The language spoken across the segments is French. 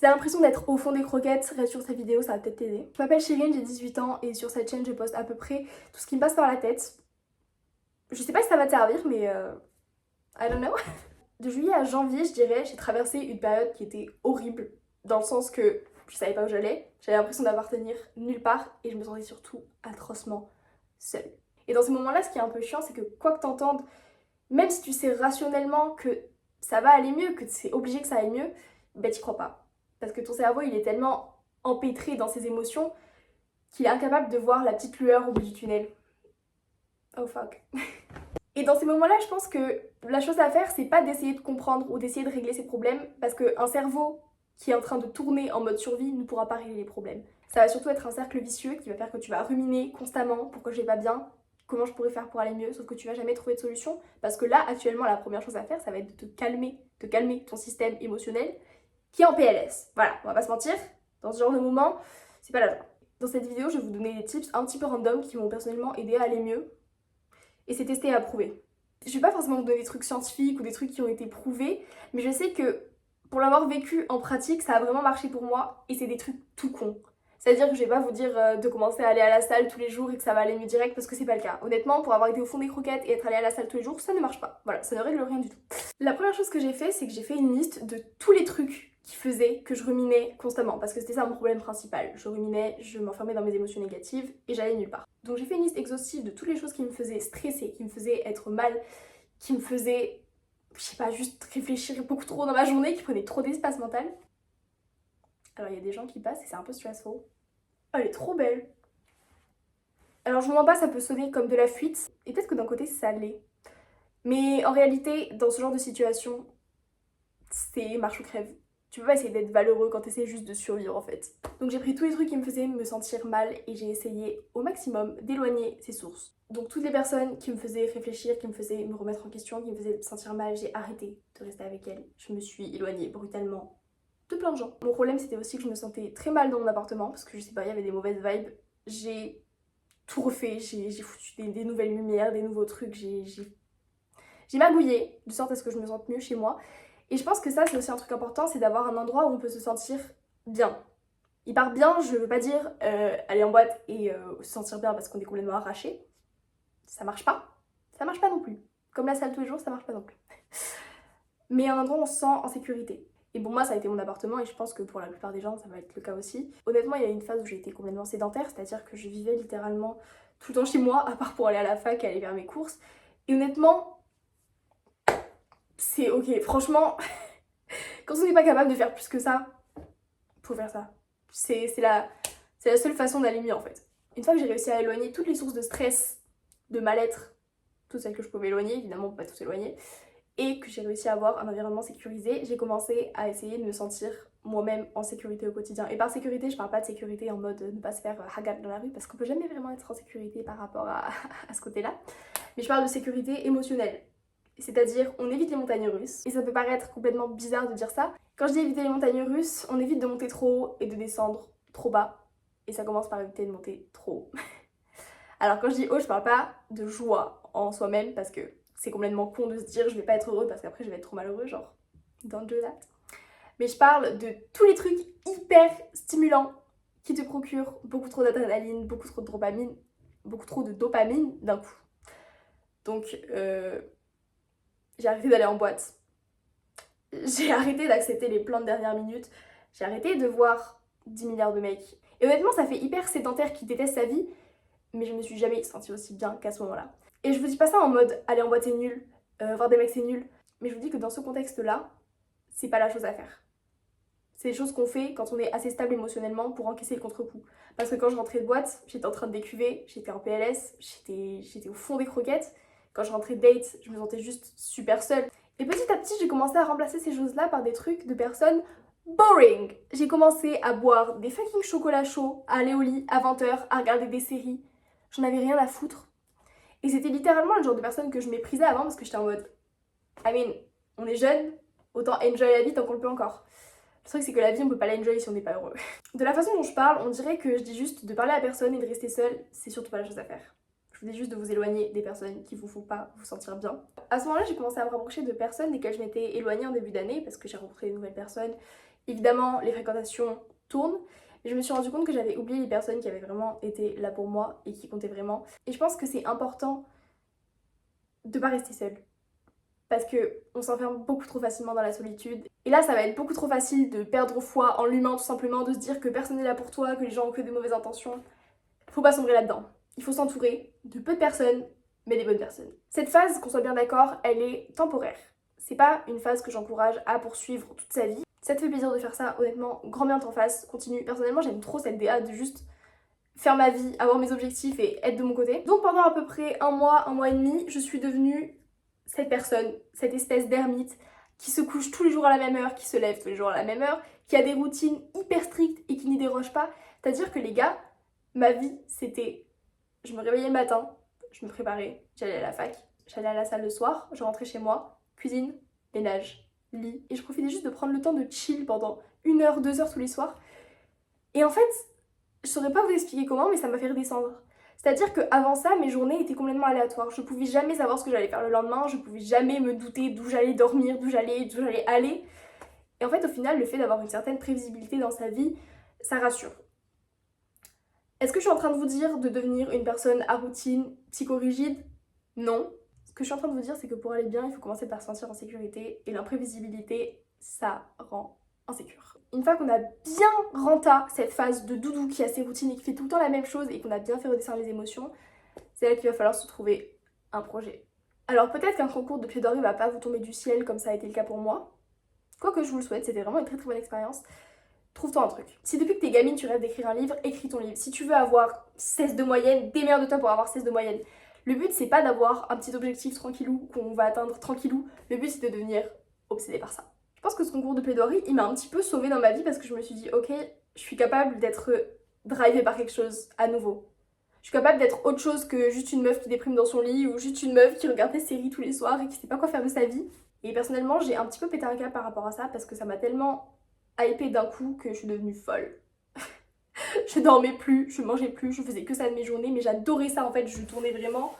Si t'as l'impression d'être au fond des croquettes, reste sur cette vidéo, ça va peut-être t'aider. Je m'appelle Chérine, j'ai 18 ans et sur cette chaîne je poste à peu près tout ce qui me passe par la tête. Je sais pas si ça va te servir mais I don't know. De juillet à janvier, je dirais, j'ai traversé une période qui était horrible dans le sens que je savais pas où j'avais l'impression d'appartenir nulle part et je me sentais surtout atrocement seule. Et dans ces moments-là, ce qui est un peu chiant, c'est que quoi que t'entendes, même si tu sais rationnellement que ça va aller mieux, que c'est obligé que ça aille mieux, ben t'y crois pas. Parce que ton cerveau, il est tellement empêtré dans ses émotions qu'il est incapable de voir la petite lueur au bout du tunnel. Oh fuck. Et dans ces moments-là, je pense que la chose à faire, c'est pas d'essayer de comprendre ou d'essayer de régler ses problèmes, parce qu'un cerveau qui est en train de tourner en mode survie ne pourra pas régler les problèmes. Ça va surtout être un cercle vicieux qui va faire que tu vas ruminer constamment pourquoi je vais pas bien, comment je pourrais faire pour aller mieux, sauf que tu vas jamais trouver de solution, parce que là, actuellement, la première chose à faire, ça va être de te calmer ton système émotionnel qui est en PLS. Voilà, on va pas se mentir, dans ce genre de moment, c'est pas la joie. Dans cette vidéo, je vais vous donner des tips un petit peu random qui m'ont personnellement aidé à aller mieux, et c'est testé et approuvé. Je vais pas forcément vous donner des trucs scientifiques ou des trucs qui ont été prouvés, mais je sais que pour l'avoir vécu en pratique, ça a vraiment marché pour moi et c'est des trucs tout cons. C'est-à-dire que je vais pas vous dire de commencer à aller à la salle tous les jours et que ça va aller mieux direct parce que c'est pas le cas. Honnêtement, pour avoir été au fond des croquettes et être allé à la salle tous les jours, ça ne marche pas. Voilà, ça ne règle rien du tout. La première chose que j'ai fait, c'est que j'ai fait une liste de tous les trucs qui faisaient que je ruminais constamment parce que c'était ça mon problème principal. Je ruminais, je m'enfermais dans mes émotions négatives et j'allais nulle part. Donc j'ai fait une liste exhaustive de toutes les choses qui me faisaient stresser, qui me faisaient être mal, qui me faisaient, je sais pas, juste réfléchir beaucoup trop dans ma journée, qui prenaient trop d'espace mental. Alors il y a des gens qui passent et c'est un peu stressful. Oh, elle est trop belle. Alors je vous mens pas, ça peut sonner comme de la fuite, et peut-être que d'un côté ça l'est. Mais en réalité, dans ce genre de situation, c'est marche ou crève. Tu peux pas essayer d'être valeureux quand t'essaies juste de survivre en fait. Donc j'ai pris tous les trucs qui me faisaient me sentir mal et j'ai essayé au maximum d'éloigner ces sources. Donc toutes les personnes qui me faisaient réfléchir, qui me faisaient me remettre en question, qui me faisaient me sentir mal, j'ai arrêté de rester avec elles. Je me suis éloignée brutalement de plein de gens. Mon problème c'était aussi que je me sentais très mal dans mon appartement parce que je sais pas, il y avait des mauvaises vibes. J'ai tout refait, j'ai foutu des nouvelles lumières, des nouveaux trucs, j'ai magouillé de sorte à ce que je me sente mieux chez moi. Et je pense que ça c'est aussi un truc important, c'est d'avoir un endroit où on peut se sentir bien. Et par bien, je veux pas dire aller en boîte et se sentir bien parce qu'on est complètement arraché. Ça marche pas. Ça marche pas non plus. Comme la salle tous les jours, ça marche pas non plus. Mais un endroit où on se sent en sécurité. Et pour moi, ça a été mon appartement et je pense que pour la plupart des gens, ça va être le cas aussi. Honnêtement, il y a une phase où j'ai été complètement sédentaire, c'est-à-dire que je vivais littéralement tout le temps chez moi, à part pour aller à la fac et aller faire mes courses. Et honnêtement, c'est ok. Franchement, quand on n'est pas capable de faire plus que ça, faut faire ça. C'est la seule façon d'aller mieux en fait. Une fois que j'ai réussi à éloigner toutes les sources de stress, de mal-être, toutes celles que je pouvais éloigner, évidemment on peut pas tous éloigner, et que j'ai réussi à avoir un environnement sécurisé, j'ai commencé à essayer de me sentir moi-même en sécurité au quotidien. Et par sécurité, je parle pas de sécurité en mode ne pas se faire hagar dans la rue, parce qu'on peut jamais vraiment être en sécurité par rapport à ce côté-là, mais je parle de sécurité émotionnelle. C'est-à-dire, on évite les montagnes russes. Et ça peut paraître complètement bizarre de dire ça. Quand je dis éviter les montagnes russes, on évite de monter trop haut et de descendre trop bas. Et ça commence par éviter de monter trop haut. Alors quand je dis haut, je parle pas de joie en soi-même, parce que c'est complètement con de se dire je vais pas être heureux parce qu'après je vais être trop malheureux, genre don't do that. Mais je parle de tous les trucs hyper stimulants qui te procurent beaucoup trop d'adrénaline, beaucoup trop de dopamine d'un coup. Donc j'ai arrêté d'aller en boîte. J'ai arrêté d'accepter les plans de dernière minute. J'ai arrêté de voir 10 milliards de mecs. Et honnêtement, ça fait hyper sédentaire qui déteste sa vie, mais je me suis jamais sentie aussi bien qu'à ce moment-là. Et je vous dis pas ça en mode aller en boîte c'est nul, voir des mecs c'est nul, mais je vous dis que dans ce contexte-là, c'est pas la chose à faire. C'est des choses qu'on fait quand on est assez stable émotionnellement pour encaisser le contre-coup. Parce que quand je rentrais de boîte, j'étais en train de décuver, j'étais en PLS, j'étais au fond des croquettes. Quand je rentrais de date, je me sentais juste super seule. Et petit à petit, j'ai commencé à remplacer ces choses-là par des trucs de personnes boring. J'ai commencé à boire des fucking chocolats chauds, à aller au lit à 20h, à regarder des séries. J'en avais rien à foutre. Et c'était littéralement le genre de personne que je méprisais avant parce que j'étais en mode I mean, on est jeune, autant enjoy la vie tant qu'on le peut encore. Le truc c'est que la vie on peut pas l'enjoy si on n'est pas heureux. De la façon dont je parle, on dirait que je dis juste de parler à personne et de rester seule, c'est surtout pas la chose à faire. Je vous dis juste de vous éloigner des personnes qui vous font pas vous sentir bien. À ce moment-là, j'ai commencé à me rapprocher de personnes desquelles je m'étais éloignée en début d'année parce que j'ai rencontré de nouvelles personnes Évidemment, les fréquentations tournent, mais je me suis rendu compte que j'avais oublié les personnes qui avaient vraiment été là pour moi et qui comptaient vraiment. Et je pense que c'est important de pas rester seule. Parce qu'on s'enferme beaucoup trop facilement dans la solitude. Et là, ça va être beaucoup trop facile de perdre foi en l'humain, tout simplement, de se dire que personne n'est là pour toi, que les gens ont que des mauvaises intentions. Faut pas sombrer là-dedans. Il faut s'entourer de peu de personnes, mais des bonnes personnes. Cette phase, qu'on soit bien d'accord, elle est temporaire. C'est pas une phase que j'encourage à poursuivre toute sa vie. Ça te fait plaisir de faire ça, honnêtement, grand bien t'en face, continue. Personnellement, j'aime trop cette DA de juste faire ma vie, avoir mes objectifs et être de mon côté. Donc pendant à peu près un mois et demi, je suis devenue cette personne, cette espèce d'ermite qui se couche tous les jours à la même heure, qui se lève tous les jours à la même heure, qui a des routines hyper strictes et qui n'y déroge pas. C'est-à-dire que les gars, ma vie, c'était... Je me réveillais le matin, je me préparais, j'allais à la fac, j'allais à la salle le soir, je rentrais chez moi, cuisine, ménage, lit. Et je profitais juste de prendre le temps de chill pendant 1 heure, 2 heures tous les soirs. Et en fait, je saurais pas vous expliquer comment, mais ça m'a fait redescendre. C'est-à-dire qu'avant ça, mes journées étaient complètement aléatoires. Je pouvais jamais savoir ce que j'allais faire le lendemain, je pouvais jamais me douter d'où j'allais dormir, d'où j'allais aller. Et en fait, au final, le fait d'avoir une certaine prévisibilité dans sa vie, ça rassure. Est-ce que je suis en train de vous dire de devenir une personne à routine psychorigide? Non. Ce que je suis en train de vous dire, c'est que pour aller bien, il faut commencer par se sentir en sécurité. Et l'imprévisibilité, ça rend insécure. Une fois qu'on a bien renta cette phase de doudou qui a ses routines et qui fait tout le temps la même chose et qu'on a bien fait redescendre les émotions, c'est là qu'il va falloir se trouver un projet. Alors peut-être qu'un concours de pied doré va pas vous tomber du ciel comme ça a été le cas pour moi. Quoique je vous le souhaite, c'était vraiment une très bonne expérience. Trouve-toi un truc. Si depuis que t'es gamine tu rêves d'écrire un livre, écris ton livre. Si tu veux avoir 16 de moyenne, démerde-toi pour avoir 16 de moyenne. Le but c'est pas d'avoir un petit objectif tranquillou qu'on va atteindre tranquillou. Le but c'est de devenir obsédé par ça. Je pense que ce concours de plaidoirie, il m'a un petit peu sauvée dans ma vie parce que je me suis dit, ok, je suis capable d'être drivée par quelque chose à nouveau. Je suis capable d'être autre chose que juste une meuf qui déprime dans son lit ou juste une meuf qui regarde des séries tous les soirs et qui sait pas quoi faire de sa vie. Et personnellement, j'ai un petit peu pété un câble par rapport à ça parce que ça m'a tellement hypée d'un coup que je suis devenue folle. Je dormais plus, je mangeais plus, je faisais que ça de mes journées, mais j'adorais ça en fait, je tournais vraiment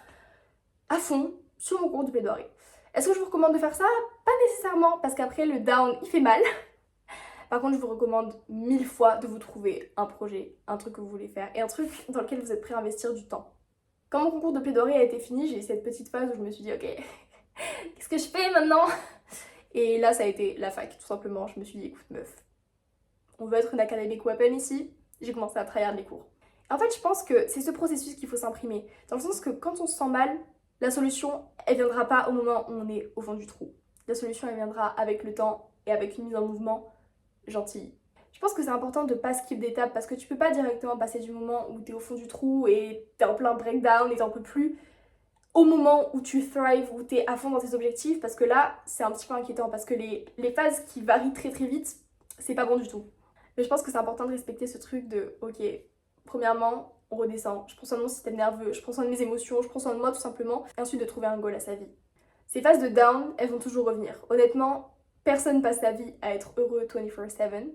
à fond sur mon concours de plaidoirie. Est-ce que je vous recommande de faire ça? Pas nécessairement, parce qu'après le down il fait mal. Par contre, je vous recommande 1000 fois de vous trouver un projet, un truc que vous voulez faire et un truc dans lequel vous êtes prêt à investir du temps. Quand mon concours de plaidoirie a été fini, j'ai eu cette petite phase où je me suis dit ok, qu'est-ce que je fais maintenant? Et là ça a été la fac, tout simplement. Je me suis dit écoute meuf, on veut être une académique weapon ici. J'ai commencé à travailler les cours. En fait, je pense que c'est ce processus qu'il faut s'imprimer. Dans le sens que quand on se sent mal, la solution, elle viendra pas au moment où on est au fond du trou. La solution, elle viendra avec le temps et avec une mise en mouvement gentille. Je pense que c'est important de pas skip d'étapes parce que tu peux pas directement passer du moment où t'es au fond du trou et t'es en plein breakdown et t'en peux plus au moment où tu thrive, où t'es à fond dans tes objectifs parce que là, c'est un petit peu inquiétant parce que les phases qui varient très très vite, c'est pas bon du tout. Mais je pense que c'est important de respecter ce truc de ok, premièrement, on redescend, je prends soin de mon système nerveux, je prends soin de mes émotions, je prends soin de moi tout simplement, et ensuite de trouver un goal à sa vie. Ces phases de down, elles vont toujours revenir. Honnêtement, personne passe sa vie à être heureux 24/7,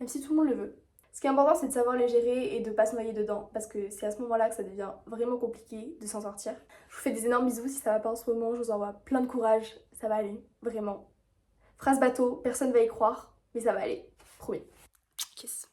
même si tout le monde le veut. Ce qui est important, c'est de savoir les gérer et de pas se noyer dedans, parce que c'est à ce moment-là que ça devient vraiment compliqué de s'en sortir. Je vous fais des énormes bisous si ça va pas en ce moment, je vous envoie plein de courage, ça va aller, vraiment. Phrase bateau, personne va y croire, mais ça va aller, promis. Kiss.